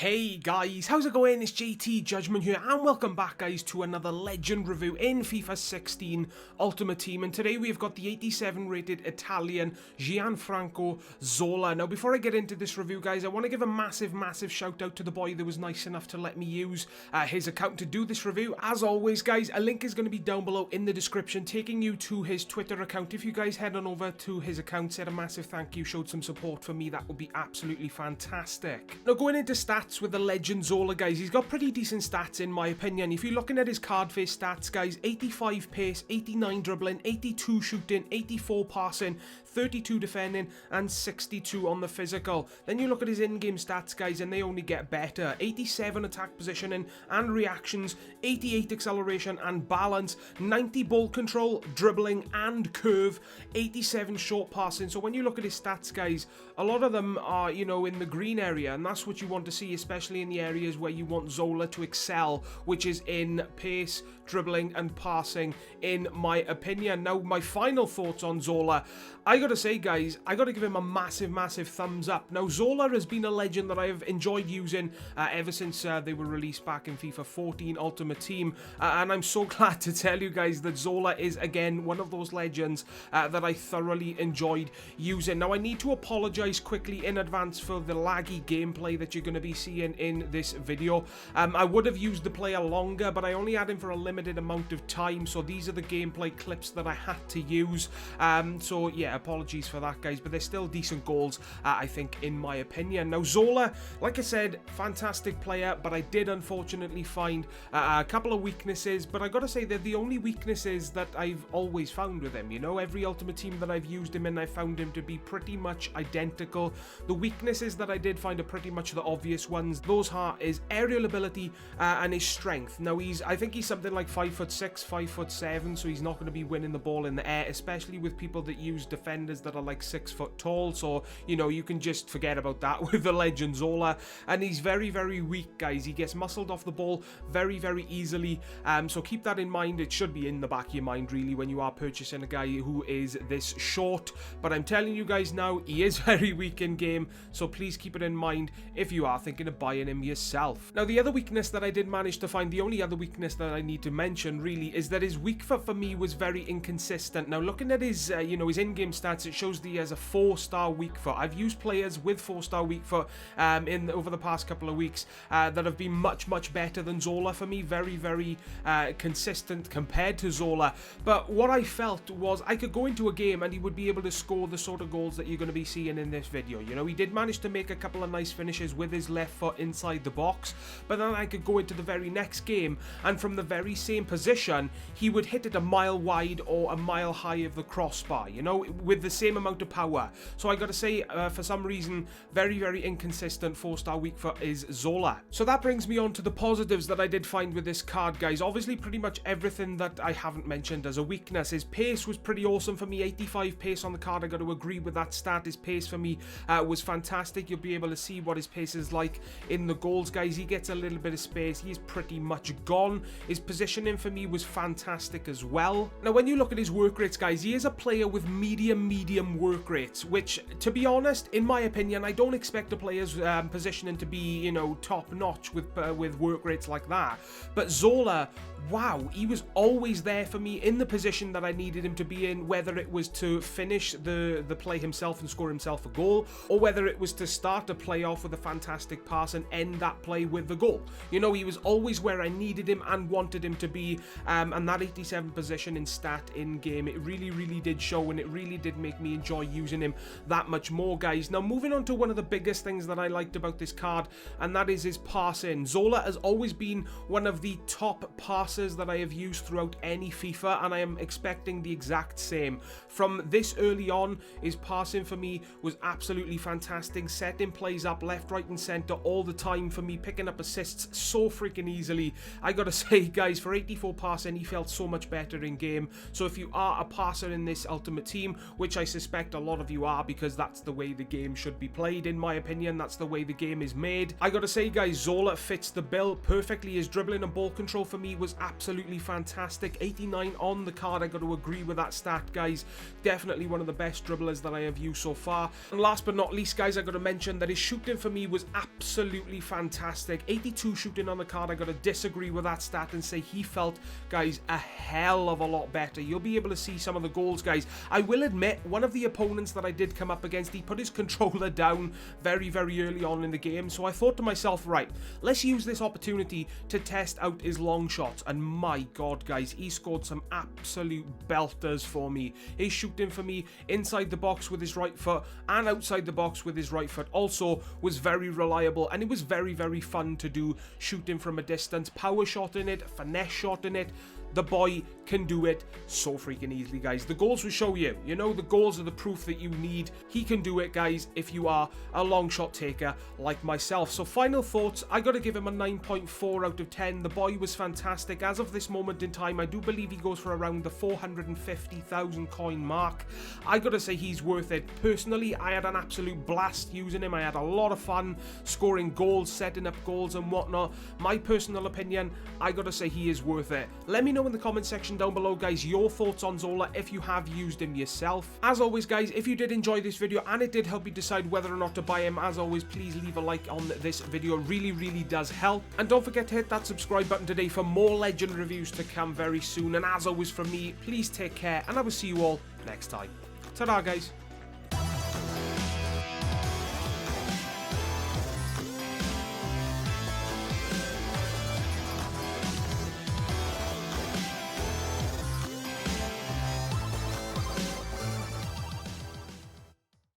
Hey guys, how's it going? It's JTJudgment here and welcome back guys to another legend review in FIFA 16 Ultimate Team, and today we've got the 87 rated Italian Gianfranco Zola. Now before I get into this review guys, I want to give a massive shout out to the boy that was nice enough to let me use his account to do this review. As always guys, a link is going to be down below in the description taking you to his Twitter account. If you guys head on over to his account, said a massive thank you, showed some support for me, that would be absolutely fantastic. Now going into stats with the legend Zola guys, he's got pretty decent stats in my opinion. If you're looking at his card face stats guys, 85 pace, 89 dribbling, 82 shooting, 84 passing, 32 defending and 62 on the physical. Then you look at his in-game stats guys and they only get better. 87 attack positioning and reactions, 88 acceleration and balance, 90 ball control, dribbling and curve, 87 short passing. So when you look at his stats guys, a lot of them are, you know, in the green area, and that's what you want to see, especially in the areas where you want Zola to excel, which is in pace, dribbling and passing in my opinion. Now my final thoughts on Zola, I gotta say guys, I gotta give him a massive thumbs up. Now Zola has been a legend that I have enjoyed using ever since they were released back in FIFA 14 Ultimate Team, and I'm so glad to tell you guys that Zola is again one of those legends that I thoroughly enjoyed using. Now I need to apologize quickly in advance for the laggy gameplay that you're going to be seeing in this video. I would have used the player longer, but I only had him for a limited amount of time, so these are the gameplay clips that I had to use. So yeah, apologies for that guys, but they're still decent goals I think in my opinion. Now Zola, like I said, fantastic player, but I did unfortunately find a couple of weaknesses, but I gotta say they're the only weaknesses that I've always found with him. You know, every Ultimate Team that I've used him in, I found him to be pretty much identical. The weaknesses that I did find are pretty much the obvious ones. Those are his aerial ability and his strength. Now I think he's something like 5'6", 5'7", so he's not going to be winning the ball in the air, especially with people that use defenders that are like 6 foot tall. So you know, you can just forget about that with the legend Zola. And he's very weak guys. He gets muscled off the ball very easily, so keep that in mind. It should be in the back of your mind really when you are purchasing a guy who is this short, but I'm telling you guys now, he is very weak in game, so please keep it in mind if you are thinking of buying him yourself. Now the other weakness that I did manage to find, the only other weakness that I need to mention really, is that his weak foot for me was very inconsistent. Now looking at his you know, his in-game stats, it shows that he has a 4-star weak foot. I've used players with 4-star weak foot over the past couple of weeks that have been much better than Zola for me, very consistent compared to Zola. But what I felt was I could go into a game and he would be able to score the sort of goals that you're going to be seeing in this video. You know, he did manage to make a couple of nice finishes with his left foot inside the box, but then I could go into the very next game and from the very same position he would hit it a mile wide or a mile high of the crossbar, you know, with the same amount of power. So I gotta say, for some reason, very inconsistent 4-star weak foot is Zola. So that brings me on to the positives that I did find with this card guys. Obviously pretty much everything that I haven't mentioned as a weakness. His pace was pretty awesome for me, 85 pace on the card. I got to agree with that stat. His pace for me was fantastic. You'll be able to see what his pace is like in the goals guys. He gets a little bit of space, he's pretty much gone. His positioning for me was fantastic as well. Now when you look at his work rates guys, he is a player with medium work rates, which to be honest, in my opinion, I don't expect a player's positioning to be, you know, top notch with work rates like that. But Zola, wow, he was always there for me in the position that I needed him to be in, whether it was to finish the play himself and score himself a goal, or whether it was to start a play off with a fantastic pass and end that play with the goal. You know, he was always where I needed him and wanted him to be, and that 87 position in stat in game, it really did show, and it really did make me enjoy using him that much more guys. Now moving on to one of the biggest things that I liked about this card, and that is his passing. Zola has always been one of the top passers that I have used throughout any FIFA, and I am expecting the exact same. From this early on, his passing for me was absolutely fantastic, setting plays up left, right and center all the time for me, picking up assists so freaking easily. I gotta say guys, for 84 passing, he felt so much better in game. So if you are a passer in this Ultimate Team, which I suspect a lot of you are, because that's the way the game should be played in my opinion, that's the way the game is made, I gotta say guys, Zola fits the bill perfectly. His dribbling and ball control for me was absolutely fantastic. 89 on the card, I got to agree with that stat guys. Definitely one of the best dribblers that I have used so far. And last but not least guys, I got to mention that his shooting for me was absolutely absolutely fantastic. 82 shooting on the card. I got to disagree with that stat and say he felt, guys, a hell of a lot better. You'll be able to see some of the goals, guys. I will admit, one of the opponents that I did come up against, he put his controller down very, very early on in the game. So I thought to myself, right, let's use this opportunity to test out his long shots. And my God, guys, he scored some absolute belters for me. He's shooting for me inside the box with his right foot and outside the box with his right foot also was very reliable, and it was very, very fun to do, shooting from a distance, power shot in it, finesse shot in it. The boy can do it so freaking easily, guys. The goals will show you. You know, the goals are the proof that you need. He can do it, guys, if you are a long shot taker like myself. So final thoughts, I got to give him a 9.4 out of 10. The boy was fantastic. As of this moment in time, I do believe he goes for around the 450,000 coin mark. I got to say he's worth it. Personally, I had an absolute blast using him. I had a lot of fun scoring goals, setting up goals and whatnot. My personal opinion, I got to say he is worth it. Let me know in the comment section down below, guys, your thoughts on Zola if you have used him yourself. As always, guys, if you did enjoy this video and it did help you decide whether or not to buy him, as always, please leave a like on this video. Really, really does help. And don't forget to hit that subscribe button today for more Legend reviews to come very soon. And as always from me, please take care, and I will see you all next time. Ta-da, guys.